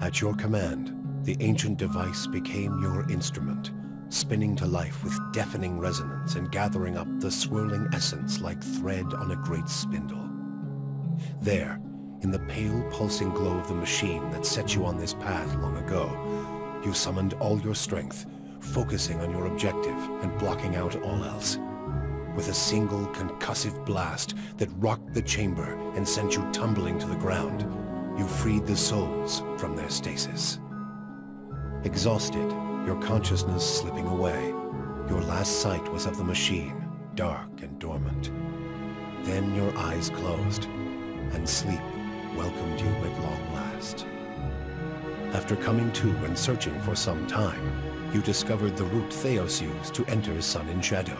At your command, the ancient device became your instrument, spinning to life with deafening resonance and gathering up the swirling essence like thread on a great spindle. There, in the pale pulsing glow of the machine that set you on this path long ago, you summoned all your strength, focusing on your objective and blocking out all else. With a single concussive blast that rocked the chamber and sent you tumbling to the ground, you freed the souls from their stasis. Exhausted, your consciousness slipping away, your last sight was of the machine, dark and dormant. Then your eyes closed, and sleep welcomed you at long last. After coming to and searching for some time, you discovered the route Theos used to enter Sun in Shadow,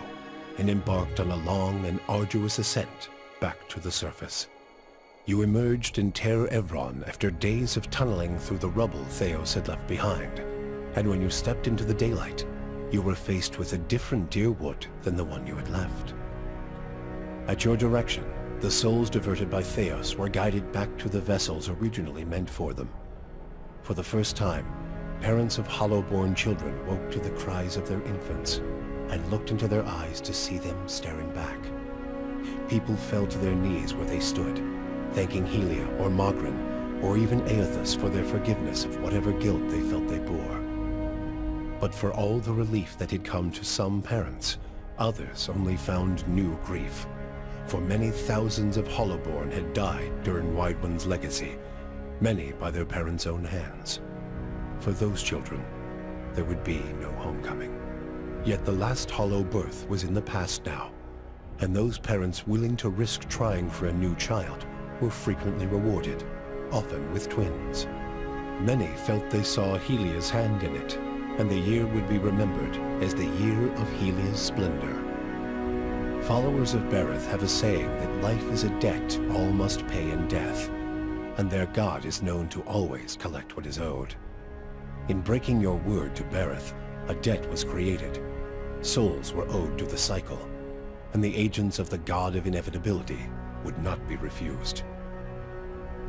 and embarked on a long and arduous ascent back to the surface. You emerged in Ter Evron after days of tunneling through the rubble Theos had left behind, and when you stepped into the daylight, you were faced with a different Dyrwood than the one you had left. At your direction, the souls diverted by Theos were guided back to the vessels originally meant for them. For the first time, parents of hollow-born children woke to the cries of their infants and looked into their eyes to see them staring back. People fell to their knees where they stood, thanking Helia or Mogren, or even Aethys for their forgiveness of whatever guilt they felt they bore. But for all the relief that had come to some parents, others only found new grief. For many thousands of Hollowborn had died during Wide One's legacy, many by their parents' own hands. For those children, there would be no homecoming. Yet the last Hollow birth was in the past now, and those parents willing to risk trying for a new child were frequently rewarded, often with twins. Many felt they saw Helia's hand in it, and the year would be remembered as the year of Helia's splendor. Followers of Bereth have a saying that life is a debt all must pay in death, and their god is known to always collect what is owed. In breaking your word to Bereth, a debt was created. Souls were owed to the cycle, and the agents of the god of inevitability would not be refused.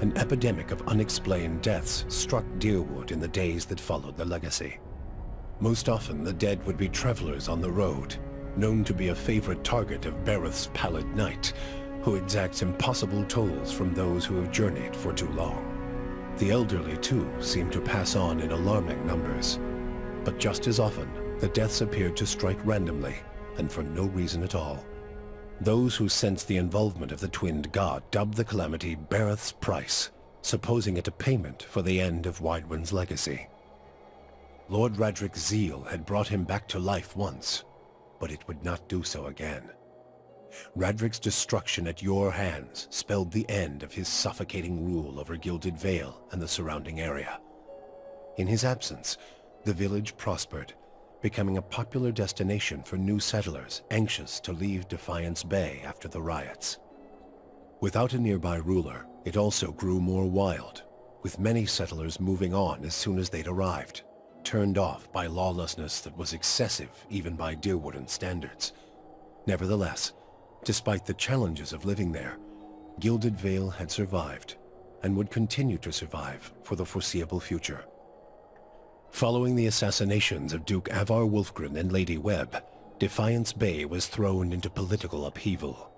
An epidemic of unexplained deaths struck Dyrwood in the days that followed the legacy. Most often the dead would be travelers on the road, known to be a favorite target of Bereth's pallid knight, who exacts impossible tolls from those who have journeyed for too long. The elderly, too, seemed to pass on in alarming numbers. But just as often, the deaths appeared to strike randomly, and for no reason at all. Those who sensed the involvement of the twinned god dubbed the calamity Bereth's price, supposing it a payment for the end of Wide One's legacy. Lord Radric's zeal had brought him back to life once, but it would not do so again. Radric's destruction at your hands spelled the end of his suffocating rule over Gilded Vale and the surrounding area. In his absence, the village prospered, becoming a popular destination for new settlers anxious to leave Defiance Bay after the riots. Without a nearby ruler, it also grew more wild, with many settlers moving on as soon as they'd arrived, turned off by lawlessness that was excessive even by Dyrwoodan standards. Nevertheless, despite the challenges of living there, Gilded Vale had survived, and would continue to survive for the foreseeable future. Following the assassinations of Duke Avar Wolfgren and Lady Webb, Defiance Bay was thrown into political upheaval.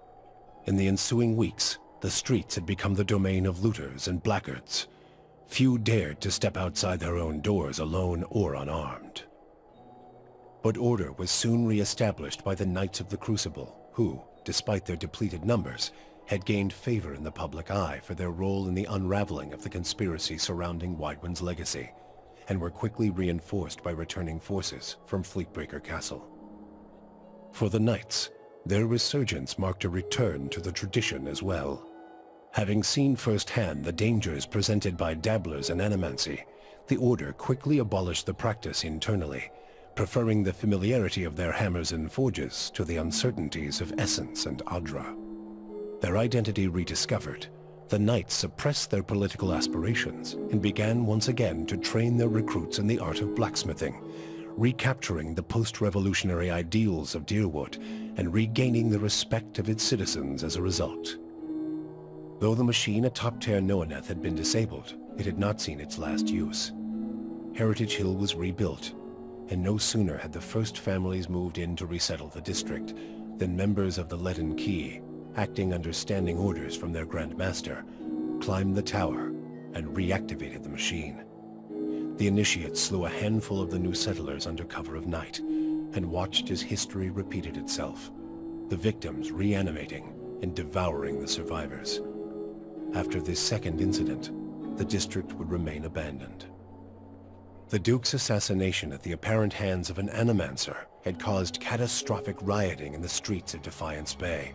In the ensuing weeks, the streets had become the domain of looters and blackguards. Few dared to step outside their own doors alone or unarmed. But order was soon re-established by the Knights of the Crucible, who, despite their depleted numbers, had gained favor in the public eye for their role in the unraveling of the conspiracy surrounding Wide One's legacy, and were quickly reinforced by returning forces from Fleetbreaker Castle. For the Knights, their resurgence marked a return to the tradition as well. Having seen firsthand the dangers presented by dabblers in animancy, the Order quickly abolished the practice internally, preferring the familiarity of their hammers and forges to the uncertainties of Essence and Adra. Their identity rediscovered, the Knights suppressed their political aspirations and began once again to train their recruits in the art of blacksmithing, recapturing the post-revolutionary ideals of Dyrwood and regaining the respect of its citizens as a result. Though the machine atop Ter Noaneth had been disabled, it had not seen its last use. Heritage Hill was rebuilt, and no sooner had the first families moved in to resettle the district than members of the Leaden Key, acting under standing orders from their Grand Master, climbed the tower and reactivated the machine. The initiates slew a handful of the new settlers under cover of night and watched as history repeated itself, the victims reanimating and devouring the survivors. After this second incident, the district would remain abandoned. The Duke's assassination at the apparent hands of an Animancer had caused catastrophic rioting in the streets of Defiance Bay.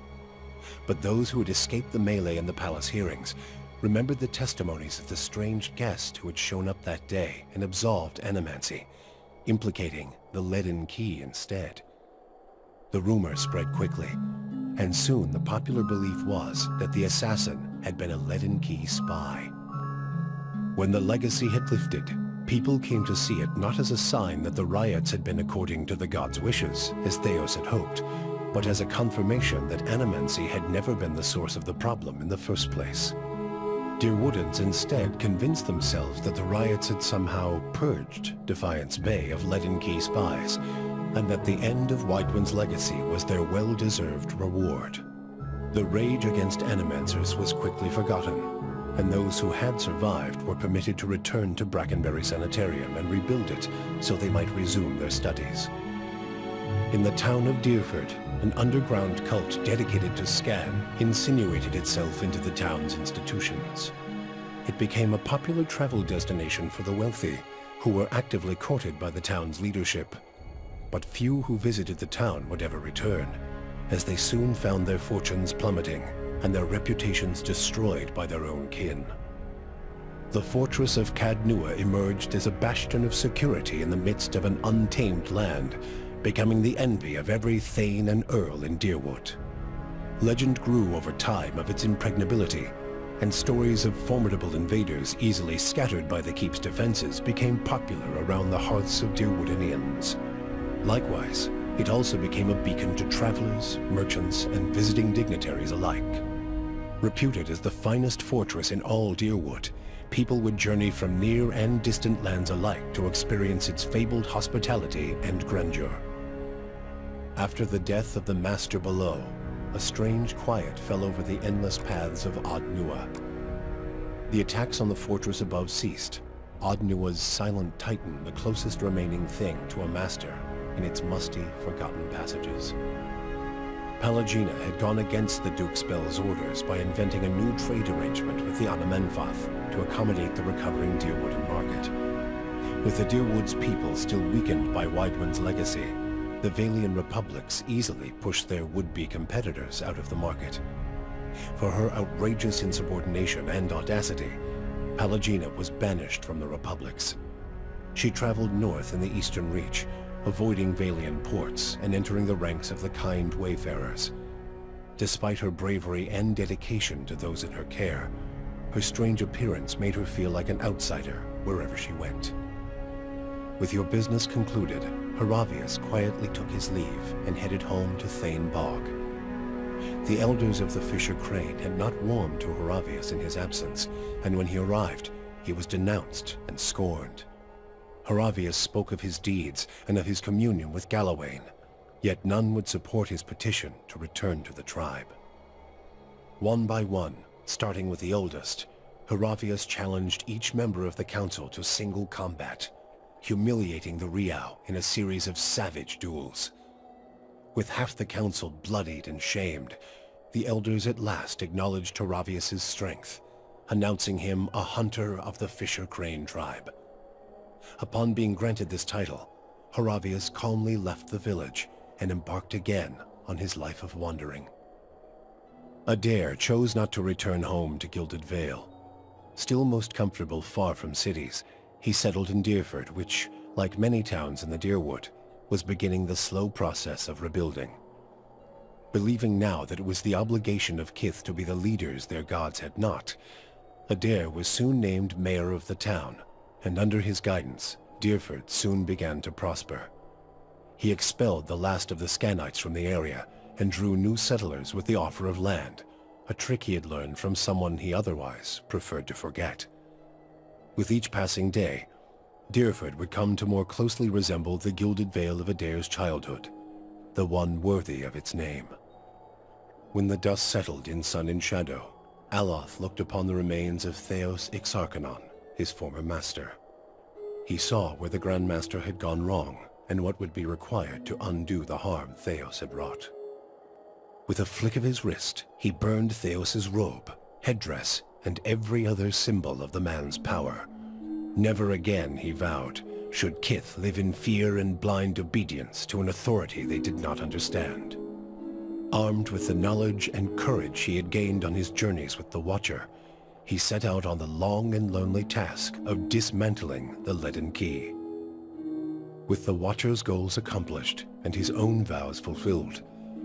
But those who had escaped the melee and the palace hearings remembered the testimonies of the strange guest who had shown up that day and absolved Animancy, implicating the Leaden Key instead. The rumor spread quickly, and soon the popular belief was that the assassin had been a Leaden Key spy. When the legacy had lifted, people came to see it not as a sign that the riots had been according to the gods' wishes, as Theos had hoped, but as a confirmation that Animancy had never been the source of the problem in the first place. Deerwoodans instead convinced themselves that the riots had somehow purged Defiance Bay of Leaden Key spies, and that the end of Weidwyn's legacy was their well-deserved reward. The rage against Animancers was quickly forgotten, and those who had survived were permitted to return to Brackenbury Sanitarium and rebuild it so they might resume their studies. In the town of Deerford, an underground cult dedicated to Scan insinuated itself into the town's institutions. It became a popular travel destination for the wealthy, who were actively courted by the town's leadership. But few who visited the town would ever return, as they soon found their fortunes plummeting and their reputations destroyed by their own kin. The fortress of Cadnua emerged as a bastion of security in the midst of an untamed land, becoming the envy of every thane and earl in Deerwood. Legend grew over time of its impregnability, and stories of formidable invaders easily scattered by the keep's defenses became popular around the hearths of Deerwoodanians. Likewise, it also became a beacon to travelers, merchants, and visiting dignitaries alike. Reputed as the finest fortress in all Deerwood, people would journey from near and distant lands alike to experience its fabled hospitality and grandeur. After the death of the Master below, a strange quiet fell over the endless paths of Ardnua. The attacks on the fortress above ceased, Ardnua's silent titan the closest remaining thing to a master in its musty, forgotten passages. Pallegina had gone against the Duke's Bell's orders by inventing a new trade arrangement with the Anamenfath to accommodate the recovering Deerwoodan market. With the Deerwood's people still weakened by Weidwyn's legacy, the Vailian republics easily pushed their would-be competitors out of the market. For her outrageous insubordination and audacity, Pallegina was banished from the republics. She traveled north in the Eastern Reach, avoiding Vailian ports and entering the ranks of the kind wayfarers. Despite her bravery and dedication to those in her care, her strange appearance made her feel like an outsider wherever she went. With your business concluded, Haravius quietly took his leave and headed home to Thane Bog. The elders of the Fisher Crane had not warmed to Haravius in his absence, and when he arrived, he was denounced and scorned. Haravius spoke of his deeds and of his communion with Galawain, yet none would support his petition to return to the tribe. One by one, starting with the oldest, Haravius challenged each member of the council to single combat, humiliating the Riau in a series of savage duels. With half the council bloodied and shamed, the elders at last acknowledged Haravius' strength, announcing him a hunter of the Fisher Crane tribe. Upon being granted this title, Haravius calmly left the village and embarked again on his life of wandering. Adair chose not to return home to Gilded Vale. Still most comfortable far from cities, he settled in Deerford, which, like many towns in the Deerwood, was beginning the slow process of rebuilding. Believing now that it was the obligation of Kith to be the leaders their gods had not, Adair was soon named mayor of the town, and under his guidance, Deerford soon began to prosper. He expelled the last of the Scanites from the area and drew new settlers with the offer of land, a trick he had learned from someone he otherwise preferred to forget. With each passing day, Dyrford would come to more closely resemble the gilded veil of Adair's childhood, the one worthy of its name. When the dust settled in sun and shadow, Aloth looked upon the remains of Theos Ixarchanon, his former master. He saw where the Grand Master had gone wrong, and what would be required to undo the harm Theos had wrought. With a flick of his wrist, he burned Theos's robe, headdress, and every other symbol of the man's power. Never again, he vowed, should Kith live in fear and blind obedience to an authority they did not understand. Armed with the knowledge and courage he had gained on his journeys with the Watcher, he set out on the long and lonely task of dismantling the Leaden Key. With the Watcher's goals accomplished and his own vows fulfilled,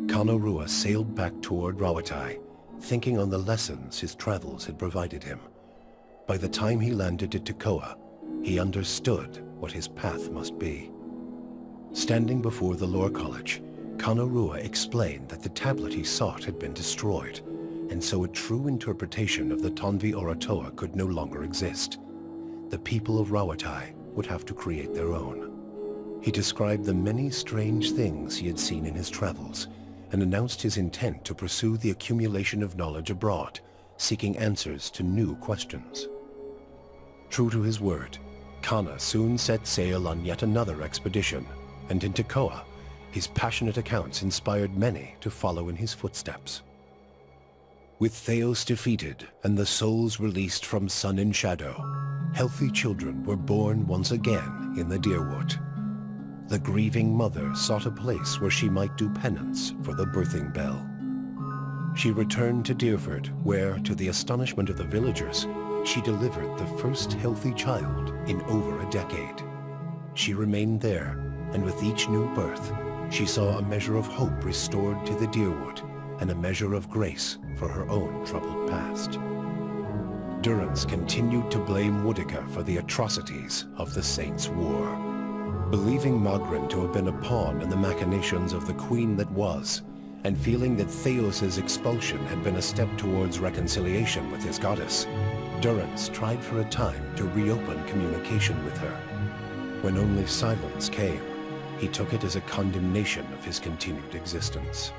Kano Rua sailed back toward Rawatai, thinking on the lessons his travels had provided him. By the time he landed at Tekoa, he understood what his path must be. Standing before the Lore College, Kano Rua explained that the tablet he sought had been destroyed, and so a true interpretation of the Tonvi Oratoa could no longer exist. The people of Rawatai would have to create their own. He described the many strange things he had seen in his travels, and announced his intent to pursue the accumulation of knowledge abroad, seeking answers to new questions. True to his word, Kana soon set sail on yet another expedition, and in Tekoa, his passionate accounts inspired many to follow in his footsteps. With Theos defeated and the souls released from sun and shadow, healthy children were born once again in the Dyrwood. The grieving mother sought a place where she might do penance for the birthing bell. She returned to Dyrford, where, to the astonishment of the villagers, she delivered the first healthy child in over a decade. She remained there, and with each new birth, she saw a measure of hope restored to the Dyrwood, and a measure of grace for her own troubled past. Durrance continued to blame Woodica for the atrocities of the Saints' War. Believing Magrin to have been a pawn in the machinations of the Queen that was, and feeling that Theos's expulsion had been a step towards reconciliation with his goddess, Durrance tried for a time to reopen communication with her. When only silence came, he took it as a condemnation of his continued existence.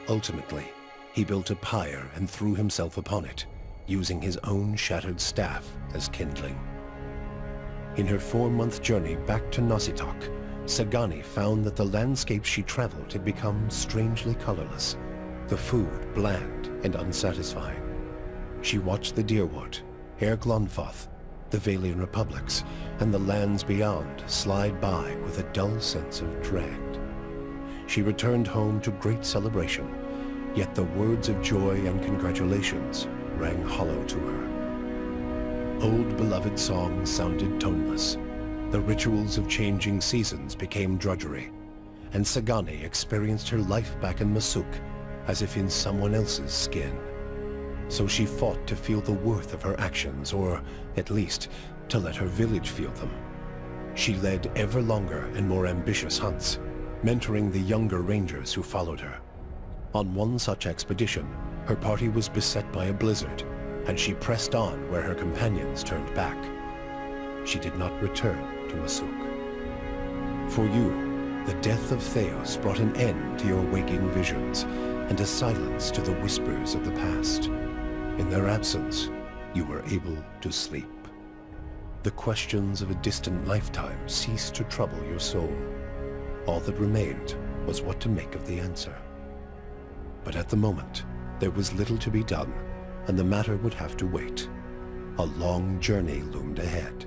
Ultimately, he built a pyre and threw himself upon it, using his own shattered staff as kindling. In her 4-month journey back to Nositoc, Sagani found that the landscapes she traveled had become strangely colorless, the food bland and unsatisfying. She watched the Dyrwood, Air Glonfoth, the Vailian Republics, and the lands beyond slide by with a dull sense of dread. She returned home to great celebration, yet the words of joy and congratulations rang hollow to her. Old beloved songs sounded toneless, the rituals of changing seasons became drudgery, and Sagani experienced her life back in Masuk as if in someone else's skin. So she fought to feel the worth of her actions, or, at least, to let her village feel them. She led ever longer and more ambitious hunts, mentoring the younger rangers who followed her. On one such expedition, her party was beset by a blizzard, and she pressed on where her companions turned back. She did not return to Masuk. For you, the death of Theos brought an end to your waking visions, and a silence to the whispers of the past. In their absence, you were able to sleep. The questions of a distant lifetime ceased to trouble your soul. All that remained was what to make of the answer. But at the moment, there was little to be done, and the matter would have to wait. A long journey loomed ahead.